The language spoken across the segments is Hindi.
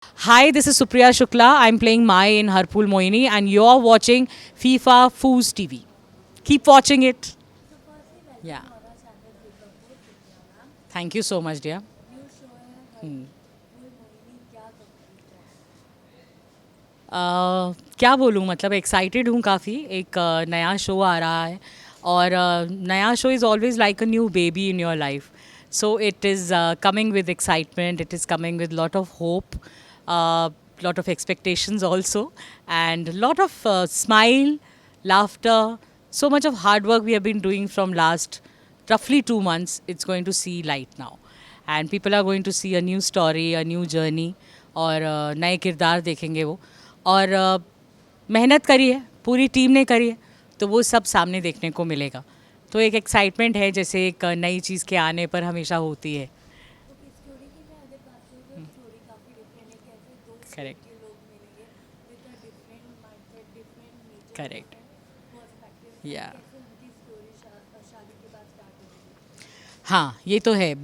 Hi, this is Supriya Shukla. I'm playing Mai in Harpool Moini, and you're watching FIFA Foos TV. Keep watching it. Yeah. Thank you so much, dear. क्या बोलूँ मतलब एक्साइटेड हूँ काफ़ी एक नया शो आ रहा है और नया show is always like a new baby in your life so it is coming with excitement it is coming with lot of hope lot of expectations also and lot of smile laughter so much of hard work we have been doing from last roughly 2 months it's going to see light now and people are going to see a new story a new journey और नए किरदार देखेंगे वो और मेहनत करी है पूरी टीम ने करी है तो वो सब सामने देखने को मिलेगा तो एक एक्साइटमेंट है जैसे एक नई चीज़ के आने पर हमेशा होती है करेक्ट करेक्ट या हाँ ये तो है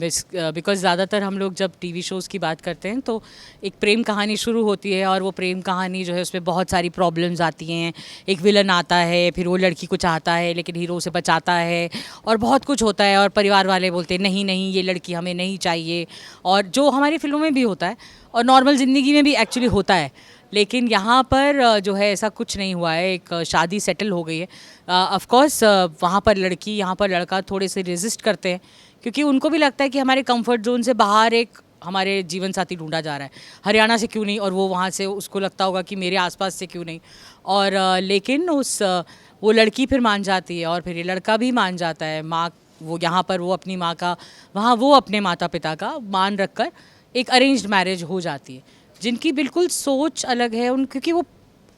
बिकॉज ज़्यादातर हम लोग जब टीवी शोज़ की बात करते हैं तो एक प्रेम कहानी शुरू होती है और वो प्रेम कहानी जो है उसमें बहुत सारी प्रॉब्लम्स आती हैं एक विलन आता है फिर वो लड़की को चाहता है लेकिन हीरो उसे बचाता है और बहुत कुछ होता है और परिवार वाले बोलते हैं नहीं नहीं ये लड़की हमें नहीं चाहिए और जो हमारी फिल्मों में भी होता है और नॉर्मल ज़िंदगी में भी एक्चुअली होता है लेकिन यहाँ पर जो है ऐसा कुछ नहीं हुआ है एक शादी सेटल हो गई है ऑफ कोर्स वहाँ पर लड़की यहाँ पर लड़का थोड़े से रेजिस्ट करते हैं क्योंकि उनको भी लगता है कि हमारे कंफर्ट जोन से बाहर एक हमारे जीवन साथी ढूंढा जा रहा है हरियाणा से क्यों नहीं और वो वहाँ से उसको लगता होगा कि मेरे आसपास से क्यों नहीं और लेकिन वो लड़की फिर मान जाती है और फिर ये लड़का भी मान जाता है माँ वो यहाँ पर वो अपनी माँ का वहाँ वो अपने माता पिता का मान रख कर एक अरेंज्ड मैरिज हो जाती है जिनकी बिल्कुल सोच अलग है उन क्योंकि वो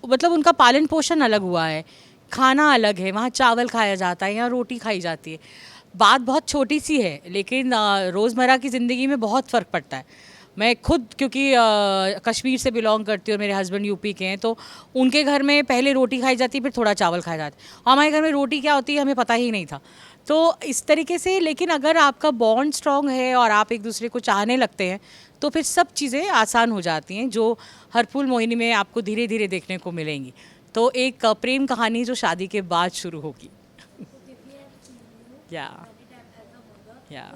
मतलब उनका पालन पोषण अलग हुआ है खाना अलग है वहाँ चावल खाया जाता है यहाँ रोटी खाई जाती है बात बहुत छोटी सी है लेकिन रोज़मर्रा की ज़िंदगी में बहुत फ़र्क पड़ता है मैं खुद क्योंकि कश्मीर से बिलोंग करती हूँ और मेरे हस्बैंड यूपी के हैं तो उनके घर में पहले रोटी खाई जाती फिर थोड़ा चावल खाया जाता है हमारे घर में रोटी क्या होती है हमें पता ही नहीं था तो इस तरीके से लेकिन अगर आपका बॉन्ड स्ट्रॉन्ग है और आप एक दूसरे को चाहने लगते हैं तो फिर सब चीज़ें आसान हो जाती हैं जो हरफुल मोहिनी में आपको धीरे धीरे देखने को मिलेंगी तो एक प्रेम कहानी जो शादी के बाद शुरू होगी या या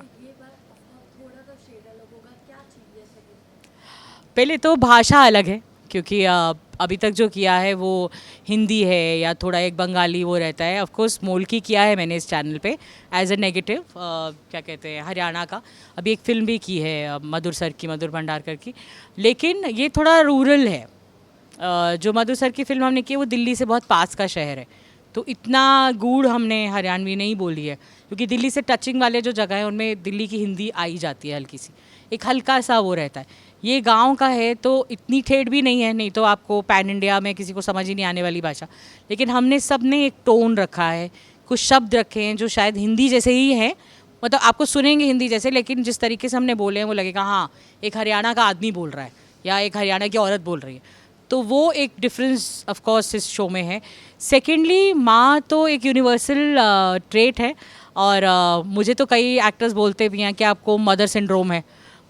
पहले तो भाषा अलग है क्योंकि अभी तक जो किया है वो हिंदी है या थोड़ा एक बंगाली वो रहता है ऑफ कोर्स मोल्की किया है मैंने इस चैनल पे एज ए नेगेटिव क्या कहते हैं हरियाणा का अभी एक फ़िल्म भी की है मधुर सर की मधुर भंडारकर की लेकिन ये थोड़ा रूरल है जो मधुर सर की फिल्म हमने की है वो दिल्ली से बहुत पास का शहर है तो इतना गूढ़ हमने हरियाणवी नहीं बोली है क्योंकि दिल्ली से टचिंग वाले जो जगह है उनमें दिल्ली की हिंदी आई जाती है हल्की सी एक हल्का सा वो रहता है ये गांव का है तो इतनी ठेठ भी नहीं है नहीं तो आपको पैन इंडिया में किसी को समझ ही नहीं आने वाली भाषा लेकिन हमने सब ने एक टोन रखा है कुछ शब्द रखे हैं जो शायद हिंदी जैसे ही हैं मतलब आपको सुनेंगे हिंदी जैसे लेकिन जिस तरीके से हमने बोले हैं वो लगेगा हाँ एक हरियाणा का आदमी बोल रहा है या एक हरियाणा की औरत बोल रही है तो वो एक डिफरेंस ऑफ कोर्स इस शो में है सेकेंडली माँ तो एक यूनिवर्सल ट्रेट है और मुझे तो कई एक्टर्स बोलते भी हैं कि आपको मदर सिंड्रोम है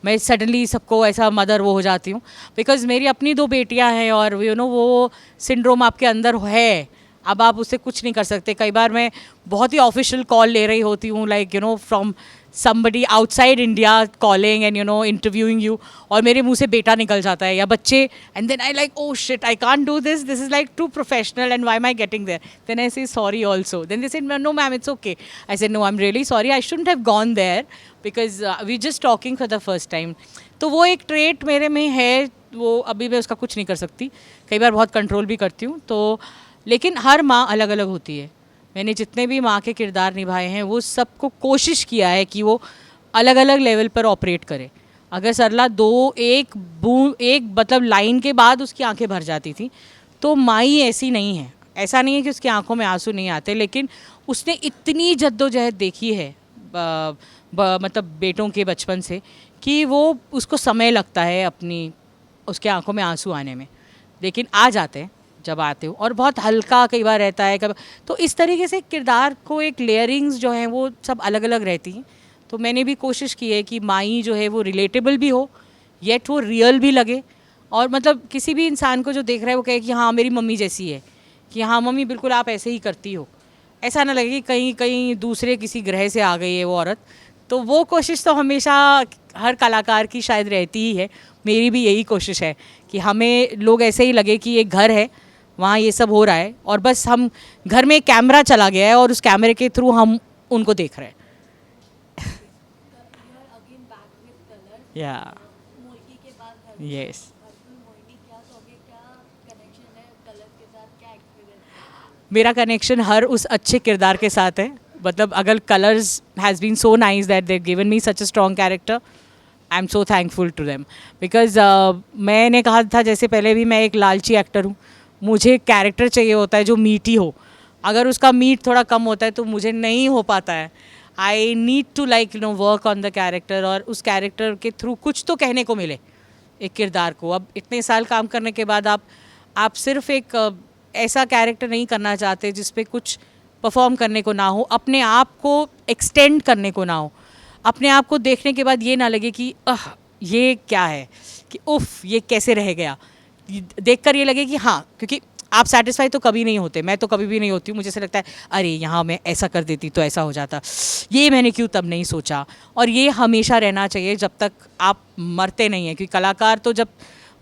मैं सडनली सबको ऐसा मदर वो हो जाती हूँ बिकॉज़ मेरी अपनी दो बेटियाँ हैं और वो सिंड्रोम आपके अंदर है अब आप उससे कुछ नहीं कर सकते कई बार मैं बहुत ही ऑफिशियल कॉल ले रही होती हूँ like from somebody outside India calling and interviewing you और मेरे मुंह से बेटा निकल जाता है या बच्चे and then I like oh shit I can't do this is like too professional and why am I getting there then I say sorry also then they said no ma'am it's okay I said no I'm really sorry I shouldn't have gone there because we just talking for the first time तो वो एक ट्रेट मेरे में है वो अभी मैं उसका कुछ नहीं कर सकती कई बार बहुत कंट्रोल भी करती हूँ तो लेकिन हर माँ अलग अलग होती है मैंने जितने भी माँ के किरदार निभाए हैं वो सबको कोशिश किया है कि वो अलग अलग लेवल पर ऑपरेट करे अगर सरला एक मतलब लाइन के बाद उसकी आंखें भर जाती थी तो माई ऐसी नहीं है ऐसा नहीं है कि उसकी आंखों में आंसू नहीं आते लेकिन उसने इतनी जद्दोजहद देखी है मतलब बेटों के बचपन से कि वो उसको समय लगता है अपनी उसके आंखों में आंसू आने में लेकिन आ जाते हैं जब आते हो और बहुत हल्का कई बार रहता है कभी तो इस तरीके से किरदार को एक लेयरिंग्स जो हैं वो सब अलग अलग रहती हैं तो मैंने भी कोशिश की है कि माई जो है वो रिलेटेबल भी हो येट वो रियल भी लगे और मतलब किसी भी इंसान को जो देख रहा है वो कहे कि हाँ मेरी मम्मी जैसी है, कि हाँ मम्मी बिल्कुल आप ऐसे ही करती हो, ऐसा ना लगे कि कहीं कहीं दूसरे किसी ग्रह से आ गई है वो औरत। तो वो कोशिश तो हमेशा हर कलाकार की शायद रहती ही है, मेरी भी यही कोशिश है कि हमें लोग ऐसे ही लगे कि एक घर है, वहाँ ये सब हो रहा है और बस हम घर में एक कैमरा चला गया है और उस कैमरे के थ्रू हम उनको देख रहे हैं। या यस, मेरा कनेक्शन हर उस अच्छे किरदार के साथ है। मतलब अगर Colors has been so nice that they given me such a strong character, I am so thankful to them because मैंने कहा था जैसे पहले भी, मैं एक लालची एक्टर हूँ, मुझे कैरेक्टर चाहिए होता है जो मीठी हो। अगर उसका मीट थोड़ा कम होता है तो मुझे नहीं हो पाता है। I need to like work on the character और उस कैरेक्टर के थ्रू कुछ तो कहने को मिले एक किरदार को। अब इतने साल काम करने के बाद आप सिर्फ एक ऐसा कैरेक्टर नहीं करना चाहते जिस पे कुछ परफॉर्म करने को ना हो, अपने आप को एक्सटेंड करने को ना हो, अपने आप को देखने के बाद ये ना लगे कि ये क्या है, कि उफ़ ये कैसे रह गया, देखकर ये लगे कि हाँ, क्योंकि आप सेटिस्फाई तो कभी नहीं होते, मैं तो कभी भी नहीं होती हूँ। मुझे ऐसा लगता है अरे यहाँ मैं ऐसा कर देती तो ऐसा हो जाता, ये मैंने क्यों तब नहीं सोचा। और ये हमेशा रहना चाहिए जब तक आप मरते नहीं हैं, क्योंकि कलाकार तो जब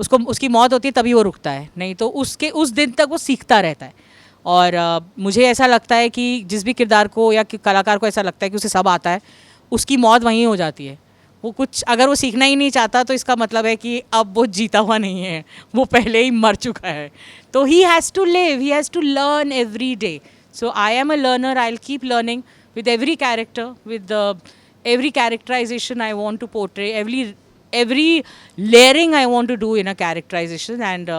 उसकी मौत होती है तभी वो रुकता है, नहीं तो उस दिन तक वो सीखता रहता है। और मुझे ऐसा लगता है कि जिस भी किरदार को या कलाकार को ऐसा लगता है कि उसे सब आता है, उसकी मौत वहीं हो जाती है। वो कुछ अगर वो सीखना ही नहीं चाहता तो इसका मतलब है कि अब वो जीता हुआ नहीं है, वो पहले ही मर चुका है। तो he has to live, he has to learn every day. So I am a learner, I will keep learning with every character, with every characterization I want to portray, every layering I want to do in a characterization. And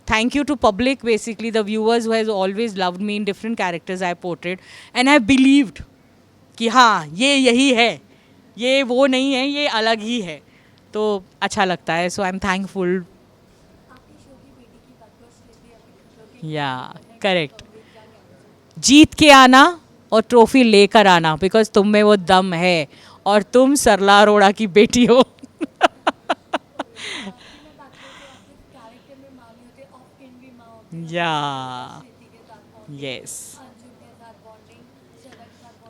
thank you to public, basically the viewers who has always loved me in different characters I portrayed and have believed कि हाँ ये यही है, ये वो नहीं है, ये अलग ही है। तो अच्छा लगता है। So I am thankful. या करेक्ट, जीत के आना और ट्रॉफी लेकर आना, बिकॉज तुम में वो दम है और तुम सरला अरोड़ा की बेटी हो। या यस,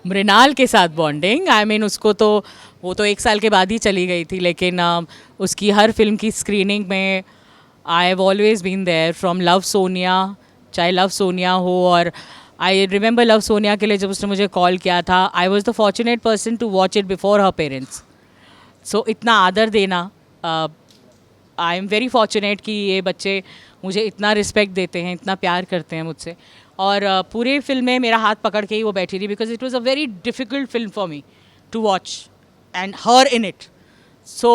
मृणाल के साथ बॉन्डिंग, आई मीन उसको तो वो तो 1 साल के बाद ही चली गई थी, लेकिन उसकी हर फिल्म की स्क्रीनिंग में I have always been there, from love Sonia, चाहे लव सोनिया हो। और आई रिमेंबर लव सोनिया के लिए जब उसने मुझे कॉल किया था, I was the fortunate person to watch it before her parents. So इतना आदर देना, आई एम वेरी फॉर्चुनेट कि ये बच्चे मुझे इतना रिस्पेक्ट देते हैं, इतना प्यार करते हैं मुझसे। और पूरे फिल्म में मेरा हाथ पकड़ के ही वो बैठी थी, because it was a very difficult film for me to watch and her in it. So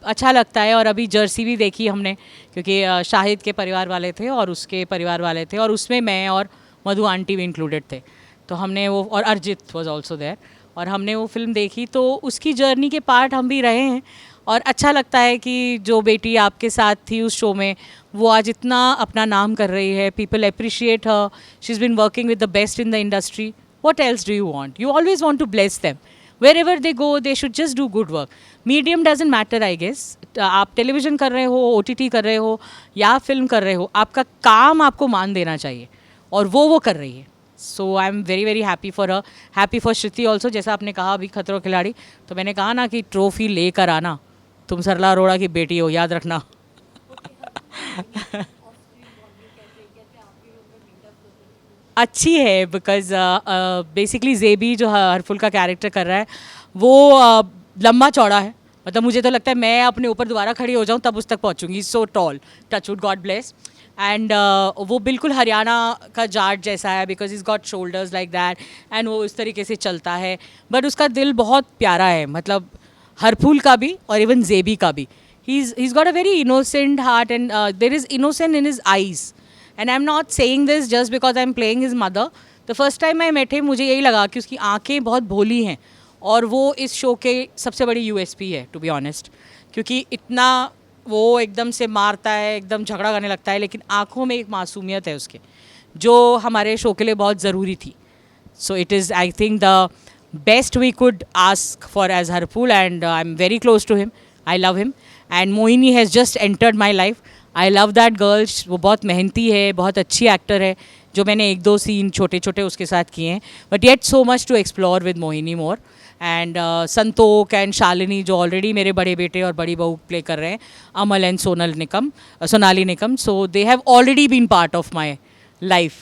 अच्छा लगता है। और अभी जर्सी भी देखी हमने, क्योंकि शाहिद के परिवार वाले थे और उसके परिवार वाले थे, और उसमें मैं और मधु आंटी भी इंक्लूडेड थे। तो हमने वो, और अरिजीत वॉज ऑल्सो देयर, और हमने वो फिल्म देखी। तो उसकी जर्नी के पार्ट हम भी रहे हैं। और अच्छा लगता है कि जो बेटी आपके साथ थी उस शो में, वो आज इतना अपना नाम कर रही है। People appreciate her, she is been working with the best in the industry. What else do you want? You always want to bless them, wherever they go they should just do good work. Medium doesn't matter, I guess. आप टेलीविज़न कर रहे हो, OTT कर रहे हो या फिल्म कर रहे हो, आपका काम आपको मान देना चाहिए, और वो कर रही है। So I am very very happy for her, happy for Shruti also. जैसा आपने कहा अभी खतरों खिलाड़ी, तो मैंने कहा ना कि ट्रॉफी लेकर आना, तुम सरला अरोड़ा की बेटी हो, याद रखना। अच्छी है, बिकॉज बेसिकली जेबी जो हरफुल का कैरेक्टर कर रहा है वो लंबा चौड़ा है। मतलब मुझे तो लगता है मैं अपने ऊपर दोबारा खड़ी हो जाऊँ तब उस तक पहुँचूँगी। So tall, touch wood, god bless. And वो बिल्कुल हरियाणा का जाट जैसा है, because is got shoulders like that, and वो इस तरीके से चलता है। बट उसका दिल बहुत प्यारा है, मतलब हरफुल का भी और इवन जेबी का भी। he's got a very innocent heart, and there is innocence in his eyes. And I'm not saying this just because I'm playing his mother. The first time I met him, मुझे यही लगा कि उसकी आंखें बहुत भोली हैं, और वो इस शो के सबसे बड़ी USP है, टू बी ऑनेस्ट। क्योंकि इतना वो एकदम से मारता है, एकदम झगड़ा करने लगता है, लेकिन आंखों में एक मासूमियत है उसके, जो हमारे शो के लिए बहुत ज़रूरी थी। So it is, I think, the best we could ask for as hurtful, and I am very close to him, I love him. And Mohini has just entered my life. I love that girl. वो बहुत मेहनती है, बहुत अच्छी एक्टर है. जो मैंने एक दो सीन छोटे छोटे उसके साथ किए हैं, but yet so much to explore with Mohini more. And Santok and Shalini जो ऑलरेडी मेरे बड़े बेटे और बड़ी बहू प्ले कर रहे हैं, Amal and Sonali Nikam, so they have already been part of my life.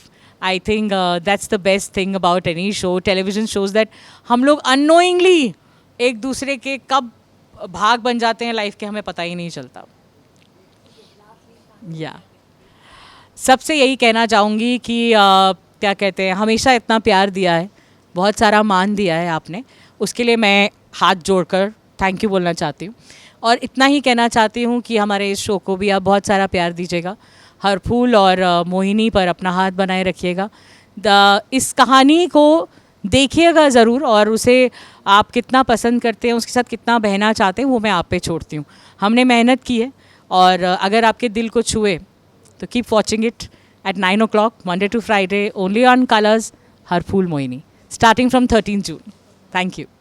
I think that's the best thing about any show. Television shows that हम लोग अननोइंगली एक दूसरे के कब भाग बन जाते हैं लाइफ के, हमें पता ही नहीं चलता. या सबसे यही कहना चाहूँगी कि क्या कहते हैं, हमेशा इतना प्यार दिया है, बहुत सारा मान दिया है आपने, उसके लिए मैं हाथ जोड़कर थैंक यू बोलना चाहती हूँ. और इतना ही कहना चाहती हूँ कि हमारे इस शो को भी आप बहुत सारा प्यार दीजिएगा. हर फूल और मोहिनी पर अपना हाथ बनाए रखिएगा. इस कहानी को देखिएगा ज़रूर, और उसे आप कितना पसंद करते हैं, उसके साथ कितना बहना चाहते हैं, वो मैं आप पे छोड़ती हूँ. हमने मेहनत की है, और अगर आपके दिल को छुए तो keep watching it at 9 o'clock, Monday to Friday, only on Colors, Har Phool Mohini, starting from 13th June. Thank you.